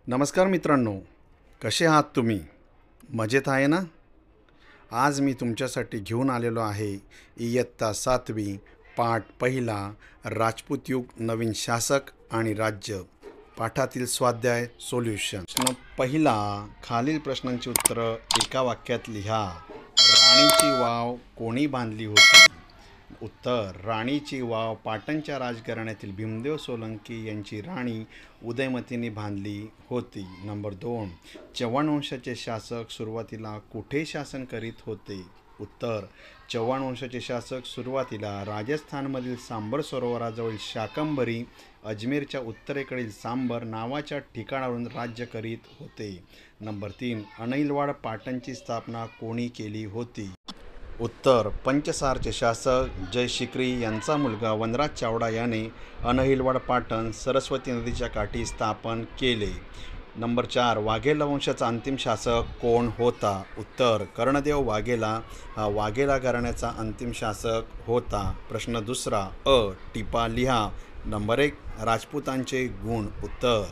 नमस्कार मित्रांनो, कसे आहात तुम्ही? मजेत आहे ना? आज मी तुमच्यासाठी घेऊन आलेलो आहे इयत्ता 7वी पाठ पहिला राजपूत युग नवीन शासक आणि राज्य पाठातील स्वाध्याय सोल्युशन. प्रश्न पहिला, खालील प्रश्नांची उत्तरं एका वाक्यात लिहा. राणीची वाव कोणी बांधली होती? उत्तर, राणीची वाव पाटणच्या राजघराण्यातील भीमदेव सोलंकी यांची राणी उदयमतीने बांधली होती. नंबर 2, चव्हाण वंशाचे शासक सुरुवातीला कुठे शासन करीत होते? उत्तर, चव्हाण वंशाचे शासक सुरुवातीला राजस्थानमधील सांबर सरोवराजवळील शाकंभरी, अजमेरच्या उत्तरेकडील सांबर नावाच्या ठिकाणावरून राज्य करीत होते. नंबर 3, अनैलवाड पाटणची स्थापना कोणी केली होती? उत्तर, पंचसारचे शासक जयशिक्री यांचा मुलगा वनराज चावडा याने अनहिलवाड पाटण सरस्वती नदीच्या काठी स्थापन केले. नंबर 4, वाघेला वंशाचा अंतिम शासक कोण होता? उत्तर, कर्णदेव वाघेला हा वाघेला घराण्याचा अंतिम शासक होता. प्रश्न दुसरा, टिपा लिहा. नंबर 1, राजपूतांचे गुण. उत्तर,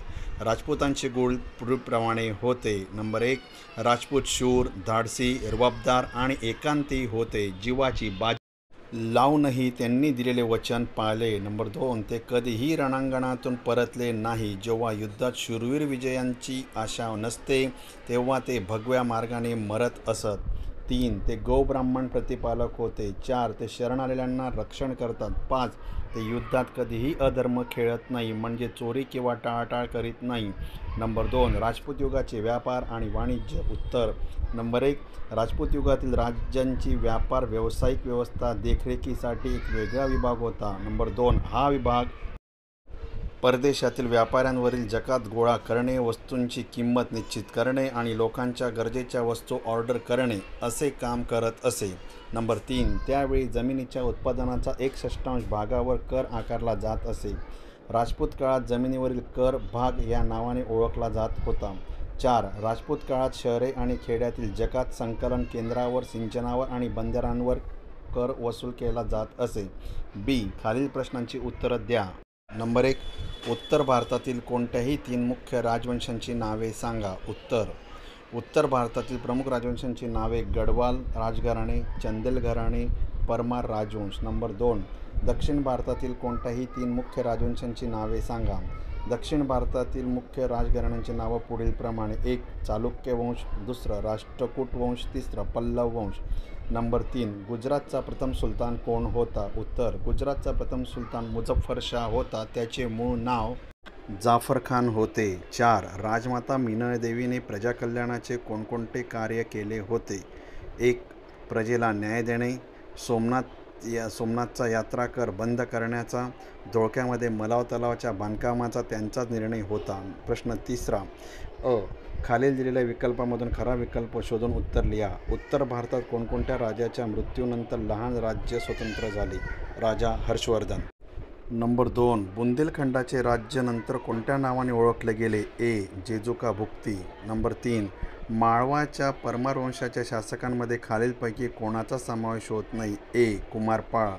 राजपूतांचे गुण पूर्वीप्रमाणे होते. नंबर 1, राजपूत शूर, धाडसी, रुबाबदार आणि एकांती होते. जीवाची बाजी लावूनही त्यांनी दिलेले वचन पाळले. नंबर 2, ते कधीही रणांगणातून परतले नाही. जेव्हा युद्धात शूरवीर विजयांची आशा नसते तेव्हा ते भगव्या मार्गाने मरत असत. 3, ते गौब्राह्मण प्रतिपालक होते. 4, ते शरण आलेल्यांना रक्षण करतात. 5, ते युद्धात कधीही अधर्म खेळत नाही, म्हणजे चोरी किंवा टाळाटाळ करीत नाही. नंबर 2, राजपूत युगाचे व्यापार आणि वाणिज्य. उत्तर, नंबर 1, राजपूत युगातील राज्यांची व्यापार व्यावसायिक व्यवस्था देखरेखीसाठी एक वेगळा विभाग होता. नंबर 2, हा विभाग परदेशातील व्यापाऱ्यांवरील जकात गोळा करणे, वस्तूंची किंमत निश्चित करणे आणि लोकांच्या गरजेच्या वस्तू ऑर्डर करणे असे काम करत असे. नंबर 3, त्यावेळी जमिनीच्या उत्पादनाचा 1/6 भागावर कर आकारला जात असे. राजपूत काळात जमिनीवरील कर भाग या नावाने ओळखला जात होता. 4, राजपूत काळात शहरे आणि खेड्यातील जकात संकलन केंद्रावर, सिंचनावर आणि बंदरांवर कर वसूल केला जात असे. बी, खालील प्रश्नांची उत्तरं द्या. नंबर 1, उत्तर भारतातील कोणत्याही 3 मुख्य राजवंशांची नावे सांगा. उत्तर, उत्तर भारतातील प्रमुख राजवंशांची नावे गढवाल राजघराणे, चंदेल घराणे, परमार राजवंश. नंबर 2, दक्षिण भारतातील कोणत्याही 3 मुख्य राजवंशांची नावे सांगा. दक्षिण भारतातील मुख्य राजघराण्यांची नावं पुढीलप्रमाणे: 1, चालुक्य वंश, 2, राष्ट्रकूट वंश, 3, पल्लव वंश. नंबर 3, गुजरातचा प्रथम सुलतान कोण होता? उत्तर, गुजरातचा प्रथम सुलतान मुझफ्फर शाह होता. त्याचे मूळ नाव जाफर खान होते. 4, राजमाता मीनळदेवीने प्रजाकल्याणाचे कोणकोणते कार्य केले होते? 1, प्रजेला न्याय देणे, सोमनाथचा यात्रा कर बंद करण्याचा, धोळक्यामध्ये मलाव तलावाच्या बांधकामाचा त्यांचाच निर्णय होता. प्रश्न तिसरा, खालील दिलेल्या विकल्पामधून खरा विकल्प शोधून उत्तर लिहा. उत्तर भारतात कोणकोणत्या राजाच्या मृत्यूनंतर लहान राज्य स्वतंत्र झाले? राजा हर्षवर्धन. नंबर 2, बुंदेलखंडाचे राज्य नंतर कोणत्या नावाने ओळखले गेले? ए, जेजुका भुक्ती. नंबर 3, माळवाच्या परमार वंशाच्या शासकांमध्ये खालीलपैकी कोणाचा समावेश होत नाही? ए, कुमारपाळ.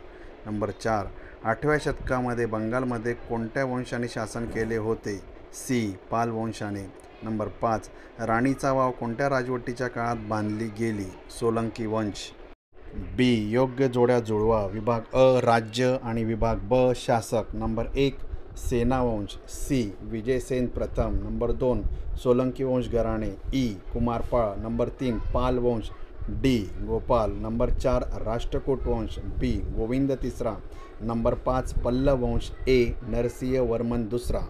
नंबर 4, 8व्या शतकामध्ये बंगालमध्ये कोणत्या वंशाने शासन केले होते? सी, पाल वंशाने. नंबर 5, राणीचा वाव कोणत्या राजवटीच्या काळात बांधली गेली? सोलंकी वंश. बी, योग्य जोड्या जुळवा. विभाग अ, राज्य आणि विभाग ब, शासक. नंबर 1, सेनावंश. सी, विजयसेन प्रथम. नंबर 2, सोलंकी वंश घराणे. ई, कुमारपाळ. नंबर 3, पाल वंश. डी, गोपाल. नंबर 4, राष्ट्रकूट वंश. बी, गोविंद तिसरा. नंबर 5, पल्लव वंश. ए, नरसिंह वर्मन दुसरा.